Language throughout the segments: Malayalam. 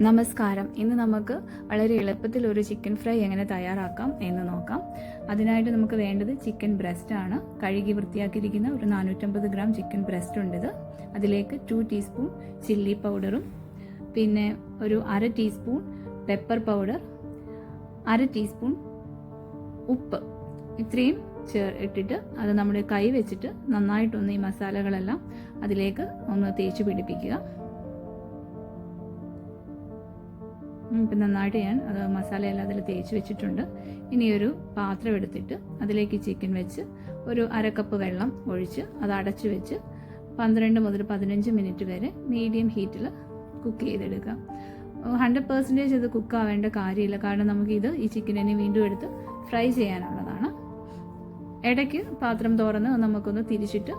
നമസ്കാരം. ഇന്ന് നമുക്ക് വളരെ എളുപ്പത്തിൽ ഒരു ചിക്കൻ ഫ്രൈ എങ്ങനെ തയ്യാറാക്കാം എന്ന് നോക്കാം. അതിനായിട്ട് നമുക്ക് വേണ്ടത് ചിക്കൻ ബ്രസ്റ്റ് ആണ്. കഴുകി വൃത്തിയാക്കിയിരിക്കുന്ന ഒരു 450 ഗ്രാം ചിക്കൻ ബ്രസ്റ്റ് ഉണ്ട്. അതിലേക്ക് 2 ടീസ്പൂൺ ചില്ലി പൗഡറും പിന്നെ ഒരു 1/2 ടീസ്പൂൺ പെപ്പർ പൗഡർ, 1/2 ടീസ്പൂൺ ഉപ്പ്, ഇത്രയും ഇട്ടിട്ട് അത് നമ്മുടെ കൈ വെച്ചിട്ട് നന്നായിട്ടൊന്ന് ഈ മസാലകളെല്ലാം അതിലേക്ക് ഒന്ന് തേച്ച് പിടിപ്പിക്കുക. ഇപ്പം നന്നായിട്ട് ഞാൻ അത് മസാലയെല്ലാം അതിൽ തേച്ച് വെച്ചിട്ടുണ്ട്. ഇനിയൊരു പാത്രം എടുത്തിട്ട് അതിലേക്ക് ചിക്കൻ വെച്ച് ഒരു 1/2 കപ്പ് വെള്ളം ഒഴിച്ച് അത് അടച്ചു വെച്ച് 12 മുതൽ 15 മിനിറ്റ് വരെ മീഡിയം ഹീറ്റിൽ കുക്ക് ചെയ്തെടുക്കുക. 100% ഇത് കുക്കാവേണ്ട കാര്യമില്ല, കാരണം നമുക്കിത് ഈ ചിക്കനിനെ വീണ്ടും എടുത്ത് ഫ്രൈ ചെയ്യാനുള്ളതാണ്. ഇടയ്ക്ക് പാത്രം തുറന്ന് നമുക്കൊന്ന് തിരിച്ചിട്ട്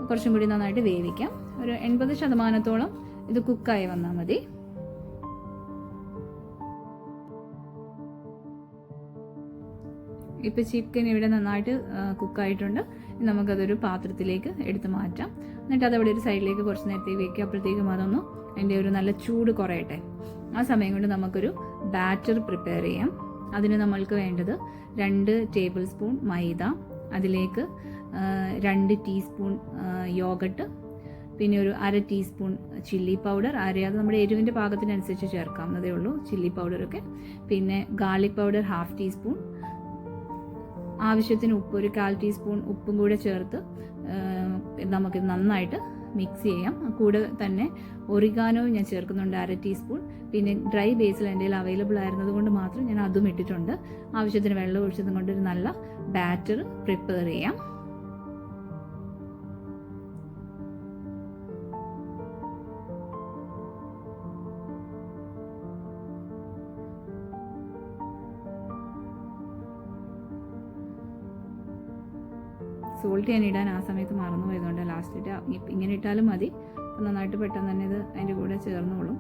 കുറച്ചും കൂടി നന്നായിട്ട് വേവിക്കാം. ഒരു 80% ഇത് കുക്കായി വന്നാൽ മതി. ഇപ്പം ചിക്കൻ ഇവിടെ നന്നായിട്ട് കുക്കായിട്ടുണ്ട്. നമുക്കതൊരു പാത്രത്തിലേക്ക് എടുത്ത് മാറ്റാം. എന്നിട്ട് അതവിടെ ഒരു സൈഡിലേക്ക് കുറച്ച് നേരത്തേക്ക് വയ്ക്കുക. അപ്പോഴത്തേക്കും അതൊന്ന് അതിൻ്റെ ഒരു നല്ല ചൂട് കുറയട്ടെ. ആ സമയം കൊണ്ട് നമുക്കൊരു ബാറ്റർ പ്രിപ്പയർ ചെയ്യാം. അതിന് നമ്മൾക്ക് വേണ്ടത് 2 ടേബിൾ സ്പൂൺ മൈദ, അതിലേക്ക് 2 ടീസ്പൂൺ യോഗട്ട്, പിന്നെ ഒരു 1/2 ടീസ്പൂൺ ചില്ലി പൗഡർ, അത് നമ്മുടെ എരിവിൻ്റെ പാകത്തിനനുസരിച്ച് ചേർക്കാവുന്നതേ ഉള്ളൂ ചില്ലി പൗഡറൊക്കെ. പിന്നെ ഗാർലിക് പൗഡർ 1/2 ടീസ്പൂൺ, ആവശ്യത്തിന് ഉപ്പ് ഒരു 1/4 ടീസ്പൂൺ ഉപ്പും കൂടെ ചേർത്ത് നമുക്ക് നന്നായിട്ട് മിക്സ് ചെയ്യാം. കൂടെ തന്നെ ഒറിഗാനോ ഞാൻ ചേർക്കുന്നുണ്ട് 1/2 ടീസ്പൂൺ. പിന്നെ ഡ്രൈ ബേസിൽ എൻ്റെ കയ്യിൽ അവൈലബിൾ ആയിരുന്നത് കൊണ്ട് മാത്രം ഞാൻ അതും ഇട്ടിട്ടുണ്ട്. ആവശ്യത്തിന് വെള്ളം ഒഴിച്ചതും കൊണ്ട് ഒരു നല്ല ബാറ്റർ പ്രിപ്പയർ ചെയ്യാം. സോൾട്ട് ഞാൻ ഇടാൻ ആ സമയത്ത് മറന്നു പോയതുകൊണ്ട് ലാസ്റ്റ് ഇങ്ങനെ ഇട്ടാലും മതി. നന്നായിട്ട് പെട്ടെന്ന് തന്നെ ഇത് അതിൻ്റെ കൂടെ ചേർന്നോളും.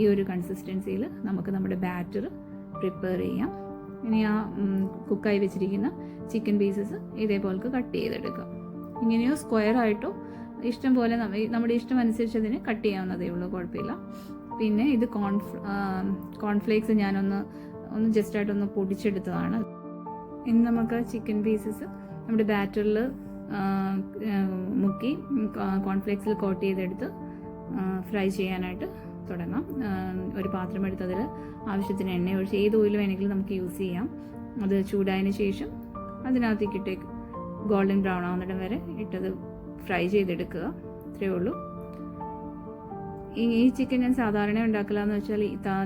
ഈ ഒരു കൺസിസ്റ്റൻസിയിൽ നമുക്ക് നമ്മുടെ ബാറ്റർ പ്രിപ്പയർ ചെയ്യാം. ഇനി ആ കുക്കായി വെച്ചിരിക്കുന്ന ചിക്കൻ പീസസ് ഇതേപോലെ കട്ട് ചെയ്തെടുക്കാം. ഇങ്ങനെയോ സ്ക്വയർ ആയിട്ടോ ഇഷ്ടം പോലെ നമ്മുടെ ഇഷ്ടം അനുസരിച്ച് അതിന് കട്ട് ചെയ്യാവുന്നതേ ഉള്ളൂ, കുഴപ്പമില്ല. പിന്നെ ഇത് കോൺഫ്ലേക്സ് ഞാനൊന്ന് ജസ്റ്റ് ആയിട്ടൊന്ന് പൊടിച്ചെടുത്തതാണ്. ഇനി നമുക്ക് ചിക്കൻ പീസസ് നമ്മുടെ ബാറ്ററിൽ മുക്കി കോൺഫ്ലേക്സിൽ കോട്ട് ചെയ്തെടുത്ത് ഫ്രൈ ചെയ്യാനായിട്ട് തുടങ്ങാം. ഒരു പാത്രം എടുത്ത് അതിൽ ആവശ്യത്തിന് എണ്ണ ഒഴിച്ച് ഏത് ഓയിൽ വേണമെങ്കിലും നമുക്ക് യൂസ് ചെയ്യാം. അത് ചൂടായതിന് ശേഷം അതിനകത്തേക്ക് ഇട്ടേക്ക് ഗോൾഡൻ ബ്രൗൺ ആവുന്നിടം വരെ ഇട്ടത് ഫ്രൈ ചെയ്തെടുക്കുക. ഇത്രയേ ഉള്ളൂ. ഈ ചിക്കൻ ഞാൻ സാധാരണ ഉണ്ടാക്കലാന്ന് വെച്ചാൽ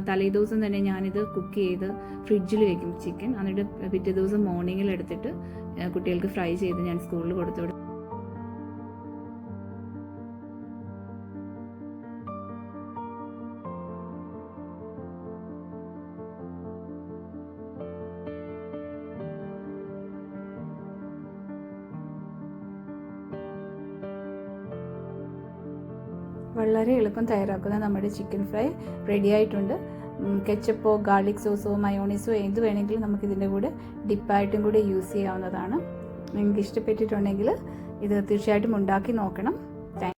തലേ ദിവസം തന്നെ ഞാനിത് കുക്ക് ചെയ്ത് ഫ്രിഡ്ജിൽ വെക്കും ചിക്കൻ. എന്നിട്ട് പിറ്റേ ദിവസം മോർണിംഗിൽ എടുത്തിട്ട് കുട്ടികൾക്ക് ഫ്രൈ ചെയ്ത് ഞാൻ സ്കൂളിൽ കൊടുത്തുവിടും. വളരെ എളുപ്പം തയ്യാറാക്കുന്ന നമ്മുടെ ചിക്കൻ ഫ്രൈ റെഡി ആയിട്ടുണ്ട്. കെച്ചപ്പോ ഗാർലിക് സോസോ മയോണീസോ എന്ത് വേണമെങ്കിലും നമുക്ക് ഇതിൻ്റെ കൂടെ ഡിപ്പായിട്ടും കൂടെ യൂസ് ചെയ്യാവുന്നതാണ്. നിങ്ങൾക്ക് ഇഷ്ടപ്പെട്ടിട്ടുണ്ടെങ്കിൽ ഇത് തീർച്ചയായിട്ടും ഉണ്ടാക്കി നോക്കണം.